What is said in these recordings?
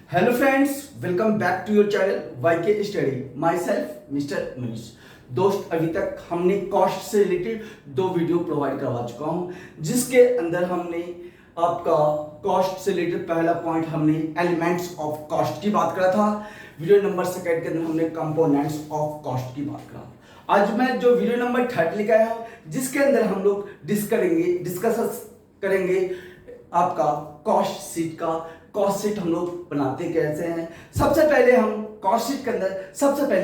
Hello friends, welcome back to your channel Y K study. Myself mister Manish. दोस्त, अभी तक हमने cost से रिलेटेड 2 वीडियो प्रोवाइड करवा चुका हूं, जिसके अंदर हमने आपका कॉस्ट से रिलेटेड पहला पॉइंट हमने एलिमेंट्स ऑफ कॉस्ट की बात करा था। वीडियो नंबर 2 के अंदर हमने कंपोनेंट्स ऑफ कॉस्ट की बात करा। आज मैं जो वीडियो नंबर 3 लेकर आया हूं, जिसके अंदर हम लोग डिस्कस करेंगे आपका कॉस्ट शीट का। कॉस्ट शीट हम लोग बनाते कैसे हैं। सबसे पहले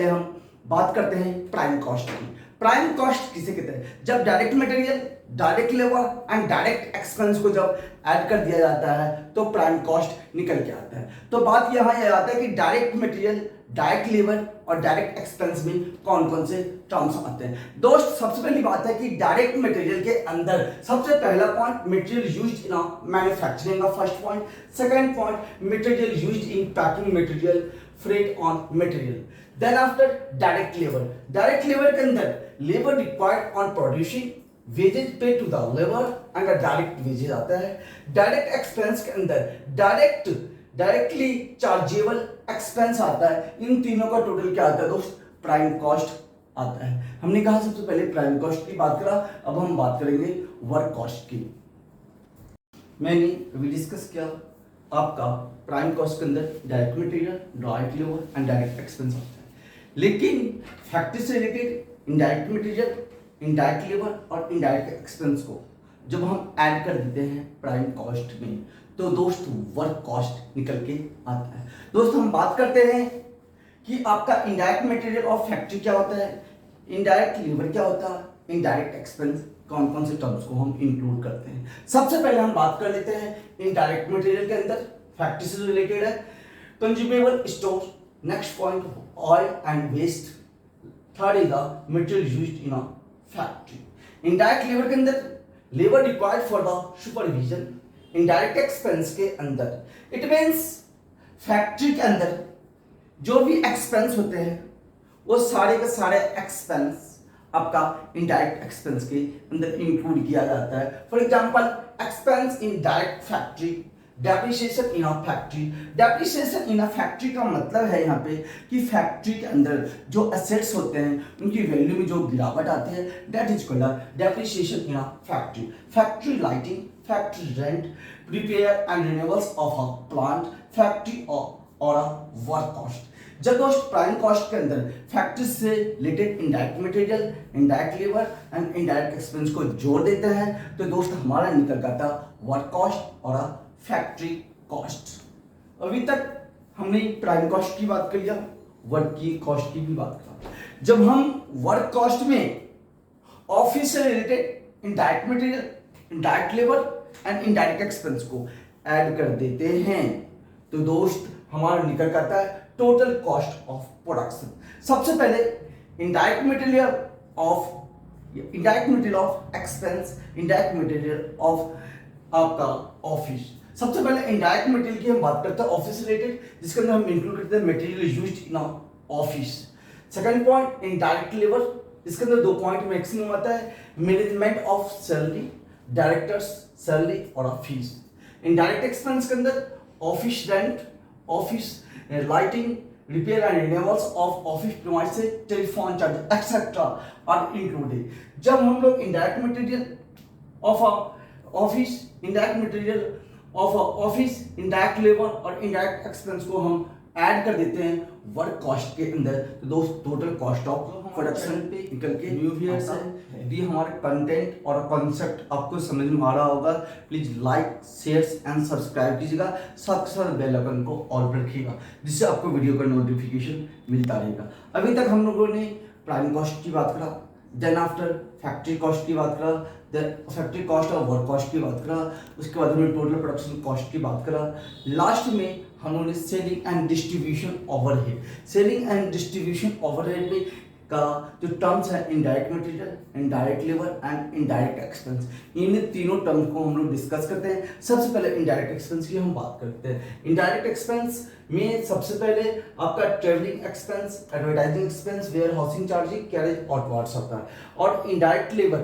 हम बात करते हैं प्राइम कॉस्ट की। प्राइम कॉस्ट किसे कहते हैं? जब direct material, direct labour and direct expense को जब ऐड कर दिया जाता है तो प्राइम कॉस्ट निकल के आता है। तो बात यहाँ यह आता है कि डायरेक्ट मटेरियल, डायरेक्ट लेबर और डायरेक्ट एक्सपेंस में कौन कौन से टर्म्स आते हैं। दोस्त, सबसे पहली बात है कि डायरेक्ट मटेरियल के अंदर सबसे पहला point material used in manufacturing का first point. Second point material used in packing material, freight on material. Then after direct labour. Direct labour के अंदर labour required on producing, wages pay to the labour and direct wages आता है। Direct expense के अंदर directly chargeable expense आता है। इन तीनों का टोटल क्या आता है दोस्त? प्राइम कॉस्ट आता है। हमने कहा सबसे पहले प्राइम कॉस्ट की बात करा, अब हम बात करेंगे वर्क कॉस्ट की। मैंने अभी डिस्कस किया आपका प्राइम कॉस्ट के अंदर direct material, direct labour and direct expense आता है। लेकिन फैक्ट्री से related indirect material, indirect labour और इनडायरेक्ट एक्सपेंस को जब हम ऐड कर देते हैं प्राइम कॉस्ट में तो दोस्त वर्क कॉस्ट निकल के आता है। दोस्त, हम बात करते हैं कि आपका इनडायरेक्ट मटेरियल ऑफ फैक्ट्री क्या होता है, इनडायरेक्ट लेबर क्या होता है, इनडायरेक्ट एक्सपेंस कौन कौन से टर्म्स को हम इंक्लूड करते हैं। सबसे पहले हम बात कर लेते हैं इनडायरेक्ट मटेरियल के अंदर, फैक्ट्री से रिलेटेड है consumable store. Next point oil and waste. Third is the material used in a factory. Indirect labour के अंदर labour required for the supervision. Indirect expense के अंदर इट मीन्स फैक्ट्री के अंदर जो भी एक्सपेंस होते हैं वो सारे के सारे एक्सपेंस आपका इनडायरेक्ट एक्सपेंस के अंदर इंक्लूड किया जाता है। For example, expense in direct factory, depreciation in a factory. Depreciation in a factory का मतलब है यहाँ पे कि फैक्ट्री के अंदर जो एसेट्स होते हैं उनकी वैल्यू में जो गिरावट आती है, that is called depreciation in a factory. Factory lighting, factory rent, repair and renewals of a plant, factory और अ वर्क कॉस्ट। जब दोस्त प्राइम कॉस्ट के अंदर फैक्ट्री से related indirect material, indirect labour and indirect expense को जोड़ देते हैं तो दोस्त हमारा निकल जाता वर्क कॉस्ट और फैक्ट्री कॉस्ट। अभी तक हमने प्राइम कॉस्ट की बात कर लिया, वर्क की कॉस्ट की भी बात करा। जब हम वर्क कॉस्ट में ऑफिस से related indirect material, indirect labour and indirect expense को ऐड कर देते हैं तो दोस्त हमारा निकल आता है टोटल कॉस्ट ऑफ प्रोडक्शन। सबसे पहले indirect material of expense, indirect material of आपका ऑफिस। सबसे पहले इनडायरेक्ट मटेरियल की हम बात करते हैं ऑफिस रिलेटेड, जिसके अंदर हम इंक्लूड करते हैं material used in office. Second point indirect labour, इसके अंदर 2 पॉइंट मैक्सिमम आता है, management of salary, directors salary और फीस। इनडायरेक्ट एक्सपेंस के अंदर office rent, office lighting, repair and renewals of office premises, telephone charge etcetera are included. जब हम लोग indirect material of office, indirect material of office, indirect labour और indirect expense को हम add कर देते हैं वर्क कॉस्ट के अंदर तो दोस्त टोटल कॉस्ट ऑफ प्रोडक्शन पे निकल के न्यू व्यूअर्स है। यदि हमारे कंटेंट और कॉन्सेप्ट आपको समझ में आ रहा होगा, please like, share and subscribe कीजिएगा, साथ के साथ बेल आइकन को ऑल पर रखिएगा, जिससे आपको वीडियो का नोटिफिकेशन मिलता रहेगा। अभी तक हम लोगों ने प्राइम कॉस्ट की बात करा, देन आफ्टर फैक्ट्री कॉस्ट की बात करा, देन फैक्ट्री कॉस्ट और वर्क कॉस्ट की बात करा, उसके बाद हमने टोटल प्रोडक्शन कॉस्ट की बात करा। लास्ट में हमने selling and distribution overhead, selling and distribution overhead में का जो टर्म्स है indirect material, indirect labour and indirect expense, इन तीनों टर्म्स को हम लोग डिस्कस करते हैं। सबसे पहले इनडायरेक्ट एक्सपेंस की हम बात करते हैं। इनडायरेक्ट एक्सपेंस में सबसे पहले आपका travelling expense, advertising expense, warehousing charging, carriage outwards आता है। और इनडायरेक्ट लेबर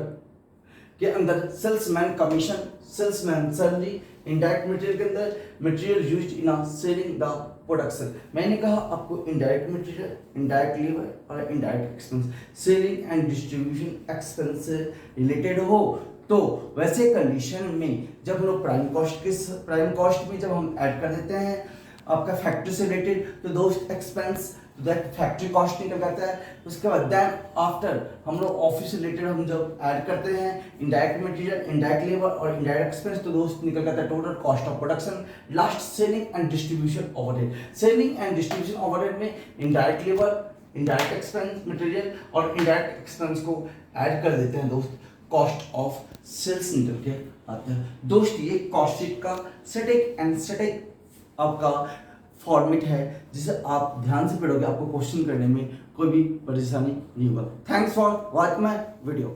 के अंदर salesman commission, salesman salary, indirect material के अंदर material used in selling the production. मैंने कहा आपको इनडायरेक्ट मटेरियल, इनडायरेक्ट लेबर और indirect expense selling and distribution expense से रिलेटेड हो, तो वैसे कंडीशन में जब हम लोग प्राइम कॉस्ट में जब हम ऐड कर देते हैं आपका फैक्ट्री से रिलेटेड, तो दोस्त एक्सपेंस दैट फैक्ट्री कॉस्ट निकल जाता है। उसके बाद देन आफ्टर हम लोग ऑफिस से रिलेटेड हम जब ऐड करते हैं इनडायरेक्ट मटेरियल, इनडायरेक्ट लेबर और इनडायरेक्ट एक्सपेंस, तो दोस्त निकल जाता है total cost of production. Last selling and distribution overhead. Selling and distribution overhead में indirect labour, indirect expense material और इनडायरेक्ट एक्सपेंस को ऐड कर देते हैं दोस्त, कॉस्ट ऑफ सेल्स निकल के आता है। दोस्त ये कॉस्ट शीट का स्टैटिक एंड स्टैटिक आपका फॉर्मेट है, जिसे आप ध्यान से पढ़ोगे आपको क्वेश्चन करने में कोई भी परेशानी नहीं होगा। Thanks for watching my video.